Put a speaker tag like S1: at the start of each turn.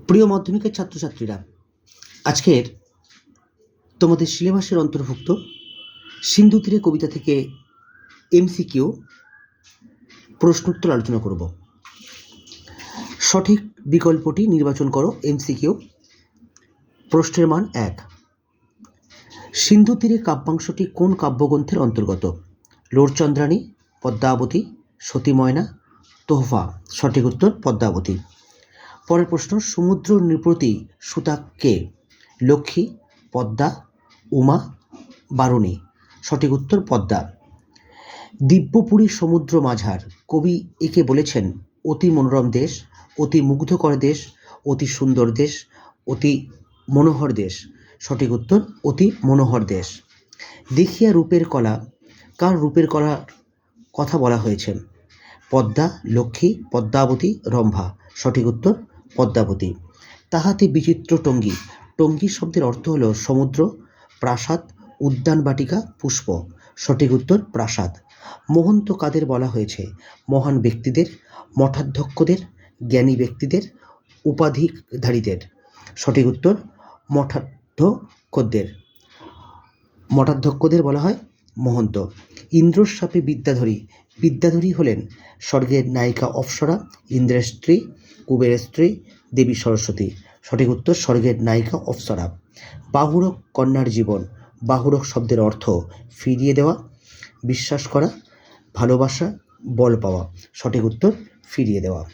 S1: প্রিয় মাধ্যমিকের ছাত্রছাত্রীরা, আজকের তোমাদের সিলেবাসের অন্তর্ভুক্ত সিন্ধু তীরে কবিতা থেকে এমসিকিউ প্রশ্নোত্তর আলোচনা করব। সঠিক বিকল্পটি নির্বাচন করো। এমসিকিউ প্রশ্নের মান 1। সিন্ধু তীরে কাব্যাংশটি কোন কাব্যগ্রন্থের অন্তর্গত? লোরচন্দ্রানী, পদ্মাবতী, সতী ময়না, তোহফা। সঠিক উত্তর পদ্মাবতী। পরের প্রশ্ন, সমুদ্র নৃপতি সুতা কে? লক্ষ্মী, পদ্মা, উমা, বারুণী। সঠিক উত্তর পদ্মা। দিব্যপুরী সমুদ্র মাঝার কবি একে বলেছেন অতি মনোরম দেশ, অতি মুগ্ধকর দেশ, অতি সুন্দর দেশ, অতি মনোহর দেশ। সঠিক উত্তর অতি মনোহর দেশ। দেখিয়া রূপের কলা, কার রূপের কলার কথা বলা হয়েছে? পদ্মা, লক্ষ্মী, পদ্মাবতী, রম্ভা। সঠিক উত্তর পদ্মাবতী। তাহাতে বিচিত্র টঙ্গী, টঙ্গী শব্দের অর্থ হল সমুদ্র, প্রাসাদ, উদ্যান বাটিকা, পুষ্প। সঠিক উত্তর প্রাসাদ। মহন্ত কাদের বলা হয়েছে? মহান ব্যক্তিদের, মঠাধ্যক্ষদের, জ্ঞানী ব্যক্তিদের, উপাধিধারীদের। সঠিক উত্তর মঠাধ্যক্ষদের। মঠাধ্যক্ষদের বলা হয় মহন্ত। ইন্দ্রর শাপে বিদ্যাধরী, বিদ্যাধরী হলেন স্বর্গের নায়িকা অপ্সরা, ইন্দ্রের স্ত্রী, কুবেরের স্ত্রী, দেবী সরস্বতী। সঠিক উত্তর স্বর্গের নায়িকা অপ্সরা। বাহুরক কন্যার জীবন, বাহুরক শব্দের অর্থ ফিরিয়ে দেওয়া, বিশ্বাস করা, ভালোবাসা, বল পাওয়া। সঠিক উত্তর ফিরিয়ে দেওয়া।